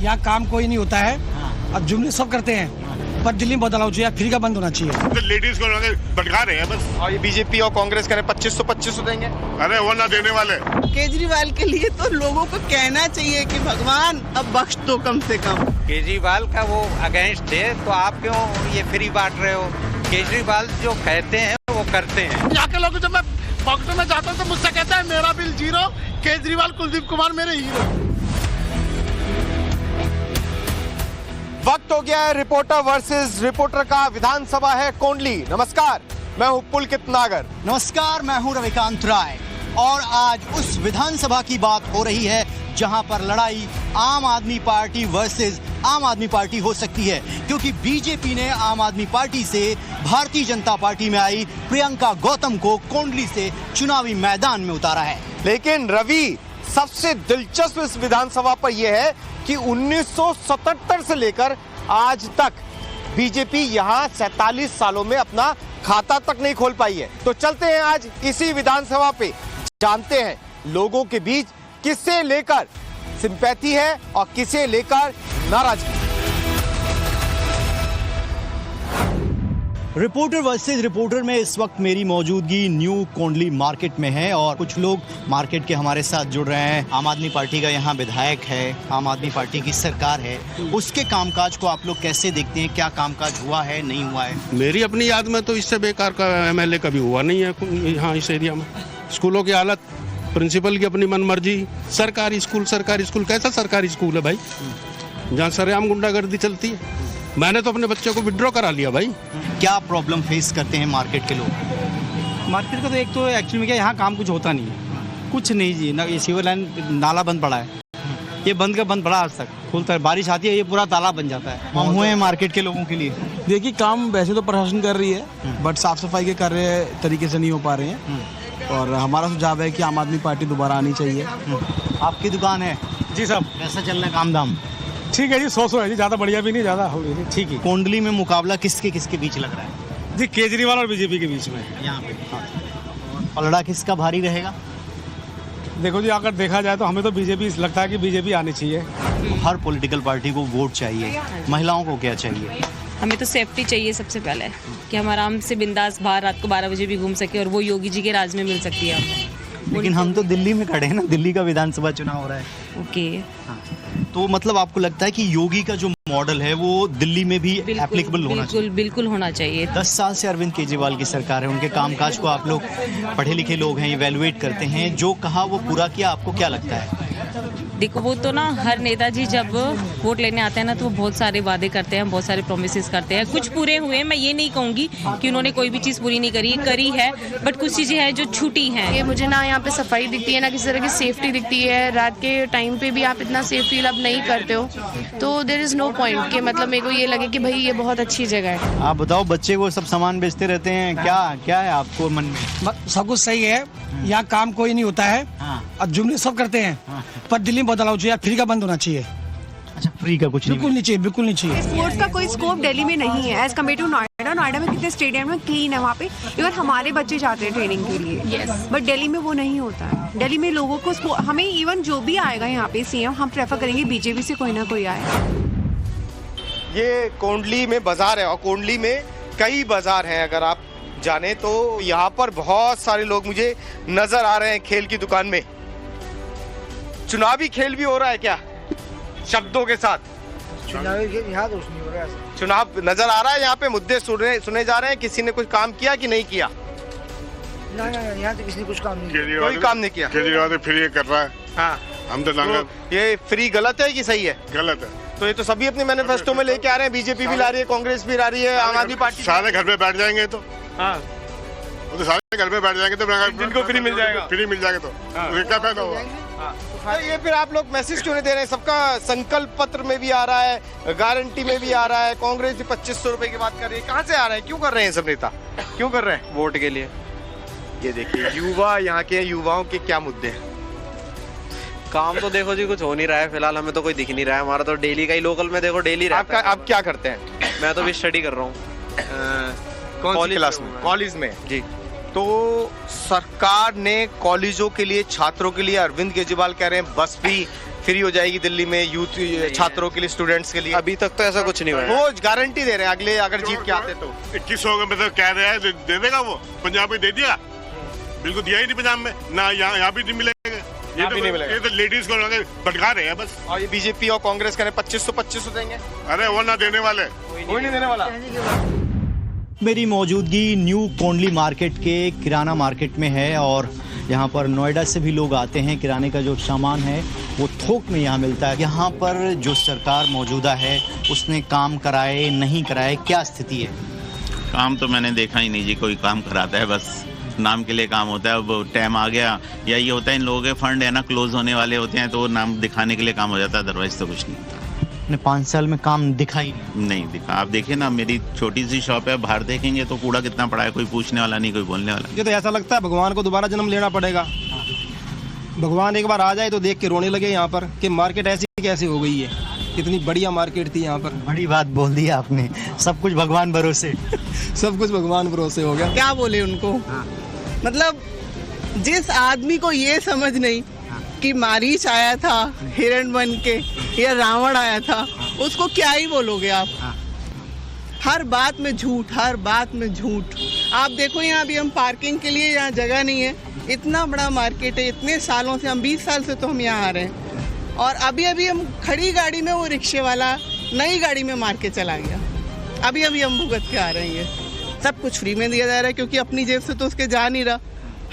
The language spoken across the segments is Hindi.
यहाँ काम कोई नहीं होता है और जुमले सब करते हैं, पर दिल्ली में बदलाव चाहिए, फ्री का बंद होना चाहिए। तो लेडीज को भटका रहे हैं बस। और ये बीजेपी और कांग्रेस करें 2500 देंगे। अरे वो ना देने वाले। केजरीवाल के लिए तो लोगों को कहना चाहिए कि भगवान अब बख्श दो कम से कम। केजरीवाल का वो अगेंस्ट है तो आप क्यों ये फ्री बांट रहे हो? केजरीवाल जो कहते हैं वो करते हैं। यहाँ के लोग जब मैं पॉकेट में जाता हूँ तो मुझसे कहता है मेरा बिल 0, केजरीवाल कुलदीप कुमार मेरे हीरो। वक्त हो गया है रिपोर्टर वर्सेस रिपोर्टर का। विधानसभा है कोंडली। नमस्कार, मैं हूं पुलकित नागर। नमस्कार, मैं हूं रविकांत राय। और आज उस विधानसभा की बात हो रही है जहां पर लड़ाई आम आदमी पार्टी वर्सेस आम आदमी पार्टी हो सकती है, क्योंकि बीजेपी ने आम आदमी पार्टी से भारतीय जनता पार्टी में आई प्रियंका गौतम को कोंडली से चुनावी मैदान में उतारा है। लेकिन रवि, सबसे दिलचस्प इस विधानसभा पर यह है कि 1977 से लेकर आज तक बीजेपी यहां 47 सालों में अपना खाता तक नहीं खोल पाई है। तो चलते हैं आज इसी विधानसभा पे, जानते हैं लोगों के बीच किससे लेकर सिंपैथी है और किसे लेकर नाराजगी। रिपोर्टर वर्सेस रिपोर्टर में इस वक्त मेरी मौजूदगी न्यू कोंडली मार्केट में है और कुछ लोग मार्केट के हमारे साथ जुड़ रहे हैं। आम आदमी पार्टी का यहाँ विधायक है, आम आदमी पार्टी की सरकार है, उसके कामकाज को आप लोग कैसे देखते हैं? क्या कामकाज हुआ है, नहीं हुआ है? मेरी अपनी याद में तो इससे बेकार का एमएलए कभी हुआ नहीं है यहाँ इस एरिया में। स्कूलों की हालत, प्रिंसिपल की अपनी मनमर्जी। सरकारी स्कूल कैसा सरकारी स्कूल है भाई जहाँ सरेआम गुंडागर्दी चलती है? मैंने तो अपने बच्चे को विड्रॉ करा लिया भाई। क्या प्रॉब्लम फेस करते हैं मार्केट के लोग? मार्केट का तो एक तो एक्चुअली में क्या, यहाँ काम कुछ होता नहीं है, कुछ नहीं जी। ना ये सीवर लाइन नाला बंद पड़ा है, ये बंद का बंद पड़ा आज तक, खुलता है, बारिश आती है ये पूरा तालाब बन जाता है। हम हुए हैं मार्केट के लोगों के लिए। देखिए, काम वैसे तो प्रशासन कर रही है, बट साफ सफाई के कार्य तरीके से नहीं हो पा रहे हैं और हमारा सुझाव है कि आम आदमी पार्टी दोबारा आनी चाहिए। आपकी दुकान है? जी साहब। कैसा चल रहा है काम धाम? ठीक है जी, 100 है जी, ज़्यादा बढ़िया भी नहीं, ज़्यादा ठीक है। कोंडली में मुकाबला किसके बीच लग रहा है? जी केजरीवाल और बीजेपी के बीच में यहाँ पे। पलड़ा किसका भारी रहेगा? देखो जी, अगर देखा जाए तो हमें तो बीजेपी लगता है कि बीजेपी आनी चाहिए। हर पॉलिटिकल पार्टी को वोट चाहिए, महिलाओं को क्या चाहिए? हमें तो सेफ्टी चाहिए सबसे पहले, कि हम आराम से बिंदास बाहर रात को 12 बजे भी घूम सके और वो योगी जी के राज में मिल सकती है हमें। लेकिन हम तो दिल्ली में खड़े हैं ना, दिल्ली का विधानसभा चुनाव हो रहा है। ओके। हाँ। तो मतलब आपको लगता है कि योगी का जो मॉडल है वो दिल्ली में भी एप्लीकेबल होना चाहिए? बिल्कुल होना चाहिए। 10 साल से अरविंद केजरीवाल की सरकार है, उनके कामकाज को आप लोग पढ़े लिखे लोग हैं, इवेलुएट करते हैं, जो कहा वो पूरा किया, आपको क्या लगता है? देखो, वो तो ना हर नेताजी जब वोट लेने आते हैं ना तो वो बहुत सारे वादे करते हैं, बहुत सारे प्रोमिसेस करते हैं, कुछ पूरे हुए। मैं ये नहीं कहूँगी कि उन्होंने कोई भी चीज़ पूरी नहीं करी है, बट कुछ चीज़ें हैं जो छूटी हैं। ये मुझे ना यहाँ पे सफाई दिखती है, ना किसी तरह की सेफ्टी दिखती है। रात के टाइम पे भी आप इतना सेफ फील अब नहीं करते हो, तो देयर इज़ नो पॉइंट कि मतलब मेरे को ये लगे कि भाई ये बहुत अच्छी जगह है। आप बताओ, बच्चे को सब सामान बेचते रहते हैं, क्या है आपको मन में? सब कुछ सही है, यहाँ काम कोई नहीं होता है और जुमले सब करते हैं, पर दिल्ली में बदलाव चाहिए, फ्री का बंद होना चाहिए। अच्छा, फ्री का कुछ बिल्कुल नहीं चाहिए, बिल्कुल नहीं चाहिए। स्पोर्ट्स का कोई स्कोप दिल्ली में नहीं है as compare to Noida. Noida में कितने स्टेडियम में क्लीन है, वहाँ पे इवन हमारे बच्चे जाते हैं ट्रेनिंग के लिए। बट दिल्ली में वो नहीं होता है। दिल्ली में लोगों को हमें इवन जो भी आएगा यहाँ पे सीएम, हम प्रेफर करेंगे बीजेपी से कोई ना कोई आए। ये कोंडली में बाजार है और कोंडली में कई बाजार हैं। अगर आप जाने तो यहाँ पर बहुत सारे लोग मुझे नजर आ रहे हैं खेल की दुकान में। चुनावी खेल भी हो रहा है क्या शब्दों के साथ? चुनावी खेल यहाँ तो नहीं हो रहा है। चुनाव नजर आ रहा है, यहाँ पे मुद्दे सुने जा रहे हैं। किसी ने कुछ काम किया कि नहीं किया? ना यहाँ तो किसी ने कुछ काम नहीं किया, कोई काम नहीं किया। केजरीवाल तो फ्री कर रहा है। हाँ, हम तो ये फ्री गलत है कि सही है? गलत है। तो ये तो सभी अपने मैनिफेस्टो में लेके आ रहे हैं। बीजेपी भी ला रही है, कांग्रेस भी ला रही है, आम आदमी पार्टी। सारे घर पे बैठ जाएंगे तो हाँ, वो तो सारे घर पे बैठ जाएंगे तो जिनको फ्री मिल जाएगा, फ्री मिल जाएगा तो क्या फायदा होगा? तो ये फिर आप लोग मैसेज क्यों नहीं दे रहे हैं? सबका संकल्प पत्र में भी आ रहा है, गारंटी में भी आ रहा है, कांग्रेस भी 2500 रुपए की बात कर रही है। कहाँ से आ रहा है? क्यों कर रहे हैं सब नेता? क्यों कर रहे हैं? वोट के लिए। ये देखिए, युवा, यहाँ के युवाओं के क्या मुद्दे हैं? काम तो देखो जी कुछ हो नहीं रहा है फिलहाल, हमें तो कोई दिख नहीं रहा है। हमारा तो डेली का ही लोकल में देखो डेली रहता है। आप क्या करते हैं? मैं तो भी स्टडी कर रहा हूँ। कौन सी क्लास में? कॉलेज में जी। तो सरकार ने कॉलेजों के लिए, छात्रों के लिए, अरविंद केजरीवाल कह रहे हैं बस फ्री हो जाएगी दिल्ली में यूथ छात्रों के लिए, स्टूडेंट्स के लिए। अभी तक तो ऐसा कुछ नहीं हुआ। वो गारंटी दे रहे हैं अगले अगर जीत के आते तो 2100 में तो कह रहे हैं दे देगा वो, पंजाब में दे दिया, बिल्कुल दिया ही नहीं पंजाब में ना, यहाँ भी नहीं मिलेगा, ये तो लेडीज को भटका रहे हैं बस। और ये बीजेपी और कांग्रेस कह रहे 2500 देंगे। अरे वो ना देने वाले, कोई नहीं देने वाला। मेरी मौजूदगी न्यू कोंडली मार्केट के किराना मार्केट में है और यहाँ पर नोएडा से भी लोग आते हैं। किराने का जो सामान है वो थोक में यहाँ मिलता है। यहाँ पर जो सरकार मौजूदा है उसने काम कराए नहीं कराए, क्या स्थिति है? काम तो मैंने देखा ही नहीं जी, कोई काम कराता है, बस नाम के लिए काम होता है। अब टाइम आ गया या ये होता है इन लोगों के फंड है ना क्लोज होने वाले होते हैं तो नाम दिखाने के लिए काम हो जाता है, अदरवाइज तो कुछ नहीं। 5 साल में काम दिखा ही नहीं दिखा। आप देखिए ना, मेरी छोटी सी शॉप है, बाहर देखेंगे तो कूड़ा कितना पड़ा है, कोई पूछने वाला नहीं, कोई बोलने वाला। मुझे तो ऐसा लगता है भगवान को दोबारा जन्म लेना पड़ेगा। भगवान एक बार आ जाए तो देख के रोने लगे यहाँ पर कि मार्केट ऐसी कैसे हो गई है। कितनी बढ़िया मार्केट थी यहाँ पर। बड़ी बात बोल दी आपने, सब कुछ भगवान भरोसे। सब कुछ भगवान भरोसे हो गया। क्या बोले उनको, मतलब जिस आदमी को ये समझ नहीं कि मारीच आया था हिरण बन के या रावण आया था, उसको क्या ही बोलोगे आप। हर बात में झूठ, हर बात में झूठ। आप देखो यहाँ अभी हम पार्किंग के लिए यहाँ जगह नहीं है, इतना बड़ा मार्केट है, इतने सालों से हम 20 साल से तो हम यहाँ आ रहे हैं और अभी अभी हम खड़ी गाड़ी में वो रिक्शे वाला नई गाड़ी में मार के चला गया। अभी अभी हम भुगत के आ रहे हैं। सब कुछ फ्री में दिया जा रहा है क्योंकि अपनी जेब से तो उसके जा नहीं रहा।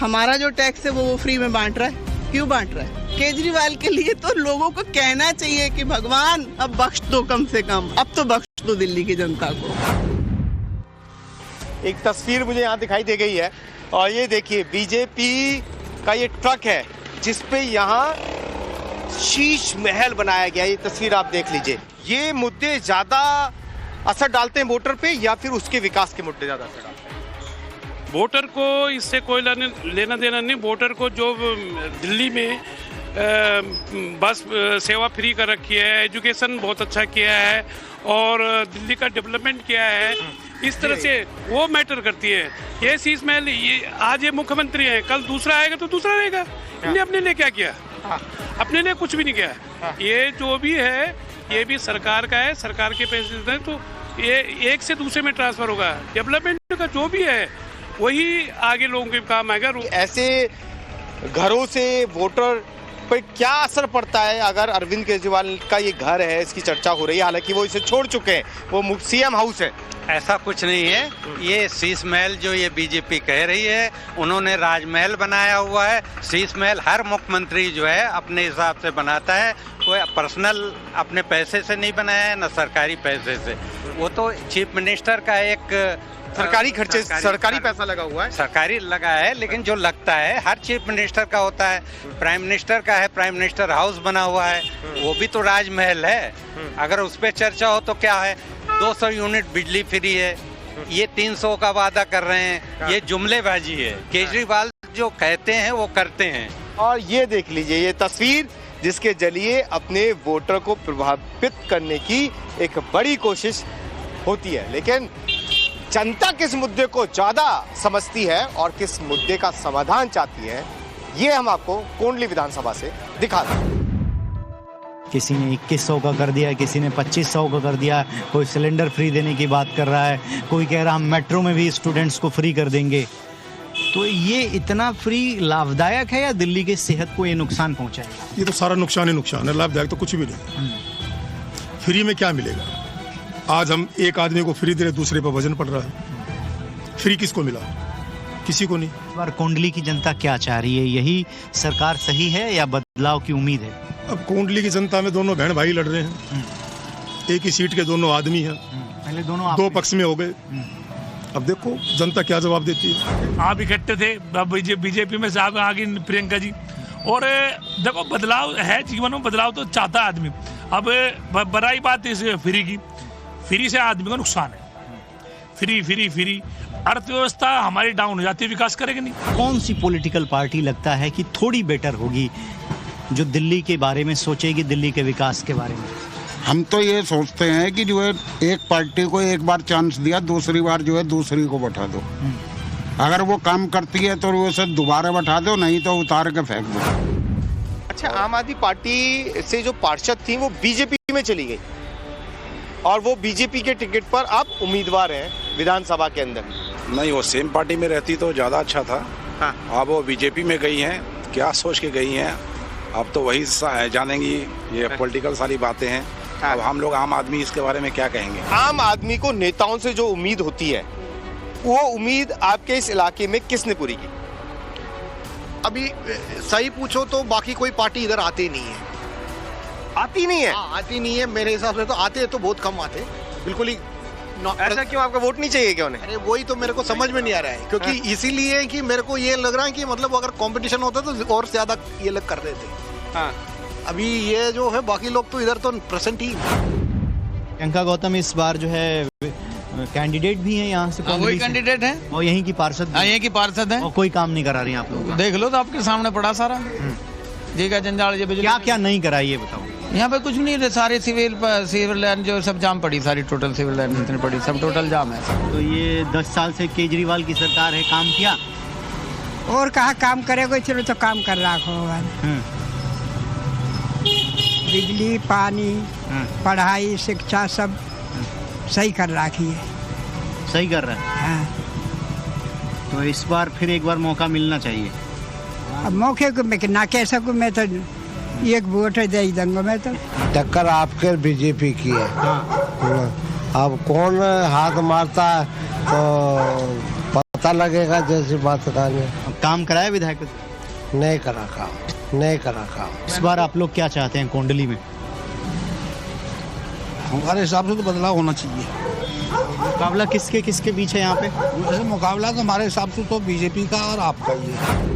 हमारा जो टैक्स है वो फ्री में बांट रहा है। क्यों बांट रहा है? केजरीवाल के लिए तो लोगों को कहना चाहिए कि भगवान अब बख्श दो, कम से कम अब तो बख्श दो दिल्ली की जनता को। एक तस्वीर मुझे यहाँ दिखाई दे गई है और ये देखिए बीजेपी का ये ट्रक है जिसपे यहाँ शीश महल बनाया गया। ये तस्वीर आप देख लीजिए। ये मुद्दे ज्यादा असर डालते हैं वोटर पे या फिर उसके विकास के मुद्दे ज्यादा असर डालते हैं? वोटर को इससे कोई लेना देना नहीं। वोटर को जो दिल्ली में बस सेवा फ्री कर रखी है, एजुकेशन बहुत अच्छा किया है और दिल्ली का डेवलपमेंट किया है, इस तरह से वो मैटर करती है। ये शीश महल, ये आज ये मुख्यमंत्री है, कल दूसरा आएगा तो दूसरा रहेगा। इन्हें अपने लिए क्या किया? अपने लिए कुछ भी नहीं किया। ये जो भी है ये भी सरकार का है, सरकार के पैसे हैं तो ये एक से दूसरे में ट्रांसफर होगा। डेवलपमेंट का जो भी है वही आगे लोगों के काम आएगा। ऐसे घरों से वोटर पर क्या असर पड़ता है? अगर अरविंद केजरीवाल का ये घर है, इसकी चर्चा हो रही है, हालांकि वो इसे छोड़ चुके हैं, वो सीएम हाउस है। ऐसा कुछ नहीं है। ये शीश महल जो ये बीजेपी कह रही है, उन्होंने राजमहल बनाया हुआ है। शीश महल हर मुख्यमंत्री जो है अपने हिसाब से बनाता है, कोई पर्सनल अपने पैसे से नहीं बनाया है, न सरकारी पैसे से। वो तो चीफ मिनिस्टर का एक सरकारी खर्चे, सरकारी पैसा लगा हुआ है, सरकारी लगा है, लेकिन जो लगता है हर चीफ मिनिस्टर का होता है। प्राइम मिनिस्टर का है, प्राइम मिनिस्टर हाउस बना हुआ है, वो भी तो राजमहल है। अगर उस पर चर्चा हो तो क्या है? 200 यूनिट बिजली फ्री है, ये 300 का वादा कर रहे हैं, ये जुमलेबाजी है। केजरीवाल जो कहते हैं वो करते हैं। और ये देख लीजिए ये तस्वीर जिसके जरिए अपने वोटर को प्रभावित करने की एक बड़ी कोशिश होती है, लेकिन जनता किस मुद्दे को ज्यादा समझती है और किस मुद्दे का समाधान चाहती है, ये हम आपको कोंडली विधानसभा से दिखा रहे हैं। किसी ने 2100 का कर दिया, किसी ने 2500 का कर दिया, कोई सिलेंडर फ्री देने की बात कर रहा है, कोई कह रहा हम मेट्रो में भी स्टूडेंट्स को फ्री कर देंगे। तो ये इतना फ्री लाभदायक है या दिल्ली की सेहत को ये नुकसान पहुंचाएगा? ये तो सारा नुकसान ही नुकसान है, लाभदायक तो कुछ भी नहीं। फ्री में क्या मिलेगा? आज हम एक आदमी को फ्री दे रहे, दूसरे पर वजन पड़ रहा है। फ्री किसको मिला? किसी को नहीं। इस बार कोंडली की जनता क्या चाह रही है? यही सरकार सही है या बदलाव की उम्मीद है? अब कोंडली की जनता में दोनों बहन भाई लड़ रहे हैं, एक ही सीट के दोनों आदमी हैं, पहले दोनों दो पक्ष में हो गए। अब देखो जनता क्या जवाब देती है। आप इकट्ठे थे बीजेपी में, साहब आगे प्रियंका जी, और देखो बदलाव है, जीवन में बदलाव तो चाहता है आदमी। अब बड़ी बात है इस फ्री की, फ्री से आदमी को नुकसान है। फ्री अर्थव्यवस्था हमारी डाउन हो जाती है, विकास करेगी नहीं। कौन सी पॉलिटिकल पार्टी लगता है कि थोड़ी बेटर होगी, जो दिल्ली के बारे में सोचेगी, दिल्ली के विकास के बारे में? हम तो ये सोचते हैं कि जो है एक पार्टी को एक बार चांस दिया, दूसरी बार जो है दूसरी को बैठा दो। अगर वो काम करती है तो उसे दोबारा बैठा दो, नहीं तो उतार के फेंक दो। अच्छा, आम आदमी पार्टी से जो पार्षद थी वो बीजेपी में चली गई और वो बीजेपी के टिकट पर अब उम्मीदवार हैं विधानसभा के अंदर। नहीं, वो सेम पार्टी में रहती तो ज़्यादा अच्छा था। हाँ। अब वो बीजेपी में गई हैं, क्या सोच के गई हैं, अब तो वही जानेंगी। ये पॉलिटिकल सारी बातें हैं। हाँ। अब हम लोग आम आदमी इसके बारे में क्या कहेंगे। आम आदमी को नेताओं से जो उम्मीद होती है वो उम्मीद आपके इस इलाके में किसने पूरी की? अभी सही पूछो तो बाकी कोई पार्टी इधर आती नहीं है। आती नहीं है? आती नहीं है मेरे हिसाब से तो। आते तो बहुत कम आते, बिल्कुल ही। ऐसा क्यों? आपका वोट नहीं चाहिए क्या उन्हें? अरे वही तो मेरे को समझ में नहीं आ रहा है, क्योंकि इसीलिए कि मेरे को ये लग रहा है कि मतलब अगर कंपटीशन होता तो और ज्यादा ये लोग कर देते। हाँ। अभी ये जो है बाकी लोग तो इधर तो प्रेजेंट ही। प्रियंका गौतम इस बार जो है कैंडिडेट भी हैं यहाँ से। वही कैंडिडेट है और यहीं की पार्षद। यहीं की पार्षद है। और कोई काम नहीं करा रही आप लोग? देख लो तो आपके सामने पड़ा सारा जी का जंजाल। ये क्या क्या नहीं करा ये बताओ। यहाँ पे कुछ नहीं है, सारे सिविल लाइन जो सब जाम पड़ी, सारी टोटल सिविल लाइन जितनी पड़ी सब टोटल जाम है। तो ये 10 साल से केजरीवाल की सरकार है, काम किया? और कहा काम करेगा, चलो तो काम कर रहा होगा। बिजली, पानी, पढ़ाई, शिक्षा सब सही कर रखी है। सही कर रहा है। हाँ। तो इस बार फिर एक बार मौका मिलना चाहिए। अब मौके को मैं ना कह सकूँ, मैं तो एक वोट दे दूंगा मैं तो। टक्कर आपके बीजेपी की है। अब कौन हाथ मारता है तो पता लगेगा। जैसी बात कहानी। काम कराया विधायक? नहीं करा काम, नहीं करा काम। इस बार आप लोग क्या चाहते हैं कोंडली में? हमारे हिसाब से तो बदलाव होना चाहिए। मुकाबला किसके बीच है यहाँ पे? वैसे मुकाबला तो हमारे हिसाब से तो बीजेपी का और आपका ही है।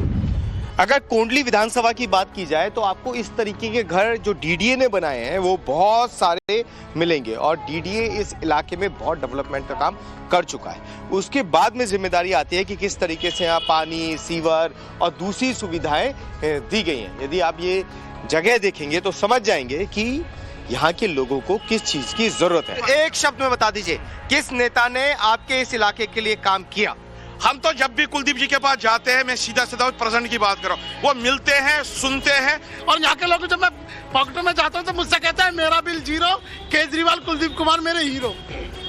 अगर कोंडली विधानसभा की बात की जाए तो आपको इस तरीके के घर जो डीडीए ने बनाए हैं वो बहुत सारे मिलेंगे और डीडीए इस इलाके में बहुत डेवलपमेंट का काम कर चुका है। उसके बाद में जिम्मेदारी आती है कि किस तरीके से यहाँ पानी, सीवर और दूसरी सुविधाएं दी गई हैं। यदि आप ये जगह देखेंगे तो समझ जाएंगे कि यहाँ के लोगों को किस चीज की जरूरत है। एक शब्द में बता दीजिए, किस नेता ने आपके इस इलाके के लिए काम किया? हम तो जब भी कुलदीप जी के पास जाते हैं, मैं सीधा प्रेजेंट की बात कर रहा हूँ, वो मिलते हैं, सुनते हैं। और यहाँ के लोग जब मैं पॉकेटों में जाता हूँ तो मुझसे कहता है मेरा बिल जीरो, केजरीवाल कुलदीप कुमार मेरे हीरो।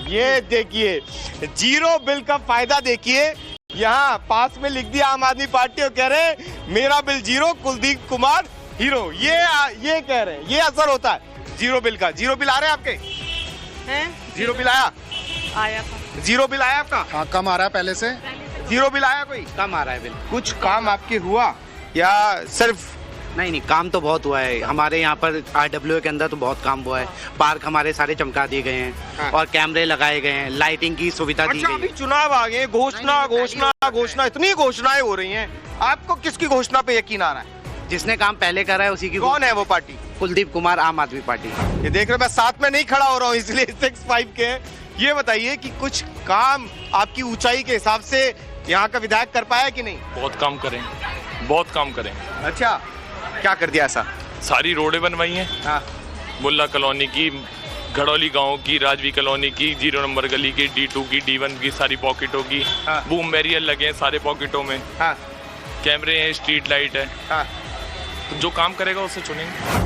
ये देखिए, जीरो बिल का फायदा देखिए। यहाँ पास में लिख दिया आम आदमी पार्टी और कह रहे मेरा bill zero, Kuldeep Kumar hero. ये कह रहे हैं, ये असर होता है जीरो बिल का। जीरो बिल आ रहे हैं आपके? जीरो बिल आया था। जीरो बिल आया आपका? हाँ, कम आ रहा है पहले से। जीरो बिल आया? कोई कम आ रहा है बिल। कुछ काम आपके हुआ या सिर्फ? नहीं, काम तो बहुत हुआ है हमारे यहाँ पर। RWA के अंदर तो बहुत काम हुआ है। पार्क हमारे सारे चमका दिए गए हैं। हाँ। और कैमरे लगाए गए हैं, लाइटिंग की सुविधा दी अच्छा, गई अभी है। चुनाव आ गए, घोषणा, इतनी घोषणाएं हो रही हैं, आपको किसकी घोषणा पे यकीन आ रहा है? जिसने काम पहले करा है उसी की। कौन है वो पार्टी? कुलदीप कुमार, आम आदमी पार्टी। ये देख रहे, मैं साथ में नहीं खड़ा हो रहा हूँ इसलिए 6-5 के हैं। ये बताइए कि कुछ काम आपकी ऊंचाई के हिसाब से यहाँ का विधायक कर पाया कि नहीं? बहुत काम करें, बहुत काम करें। अच्छा, क्या कर दिया ऐसा? सारी रोडें बनवाई हैं। हाँ। मुल्ला कॉलोनी की, घड़ौली गांव की, राजवी कॉलोनी की, 0 नंबर गली की, D2 की, D1 की, सारी पॉकेटों की। हाँ। बूम बैरियर लगे हैं सारे पॉकेटों में। हाँ। कैमरे हैं, स्ट्रीट लाइट है। हाँ। तो जो काम करेगा उससे चुनेंगे।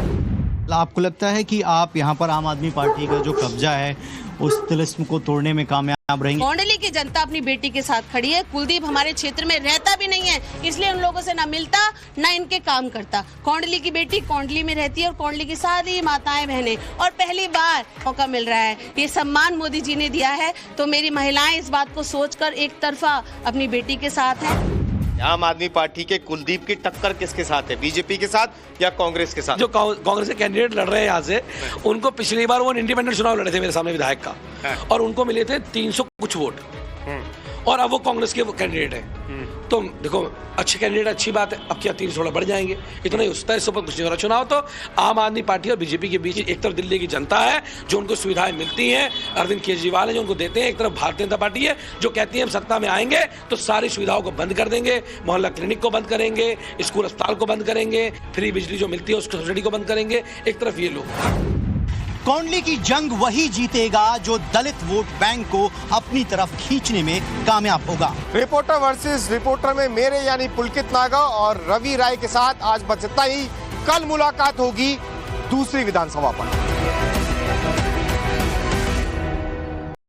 आपको लगता है कि आप यहाँ पर आम आदमी पार्टी का जो कब्जा है उस तिलिस्म को तोड़ने में कामयाब रहेंगे? कोंडली की जनता अपनी बेटी के साथ खड़ी है। कुलदीप हमारे क्षेत्र में रहता भी नहीं है, इसलिए उन लोगों से ना मिलता ना इनके काम करता। कोंडली की बेटी कोंडली में रहती है और कोंडली की सारी माताएं बहनें, और पहली बार मौका मिल रहा है। ये सम्मान मोदी जी ने दिया है, तो मेरी महिलाएं इस बात को सोचकर एक तरफा अपनी बेटी के साथ है। आम आदमी पार्टी के कुलदीप की टक्कर किसके साथ है? बीजेपी के साथ या कांग्रेस के साथ? जो कांग्रेस के कैंडिडेट लड़ रहे हैं यहाँ से, उनको पिछली बार वो इंडिपेंडेंट चुनाव लड़े थे मेरे सामने विधायक का, और उनको मिले थे 300 कुछ वोट, और अब वो कांग्रेस के कैंडिडेट हैं। तो देखो, अच्छे कैंडिडेट अच्छी बात है, अब क्या 300 बढ़ जाएंगे, इतना ही उसका इससे ऊपर कुछ नहीं हो रहा। चुनाव तो आम आदमी पार्टी और बीजेपी के बीच, एक तरफ दिल्ली की जनता है जो उनको सुविधाएं मिलती हैं, अरविंद केजरीवाल है जो उनको देते हैं, एक तरफ भारतीय जनता पार्टी है जो कहती है हम सत्ता में आएंगे तो सारी सुविधाओं को बंद कर देंगे, मोहल्ला क्लिनिक को बंद करेंगे, स्कूल अस्पताल को बंद करेंगे, फ्री बिजली जो मिलती है उसको सब्सिडी को बंद करेंगे। एक तरफ ये लोग। कौंडली की जंग वही जीतेगा जो दलित वोट बैंक को अपनी तरफ खींचने में कामयाब होगा। रिपोर्टर वर्सेस रिपोर्टर में मेरे यानी पुलकित नागा और रवि राय के साथ आज बस इतना ही। कल मुलाकात होगी दूसरी विधानसभा पर।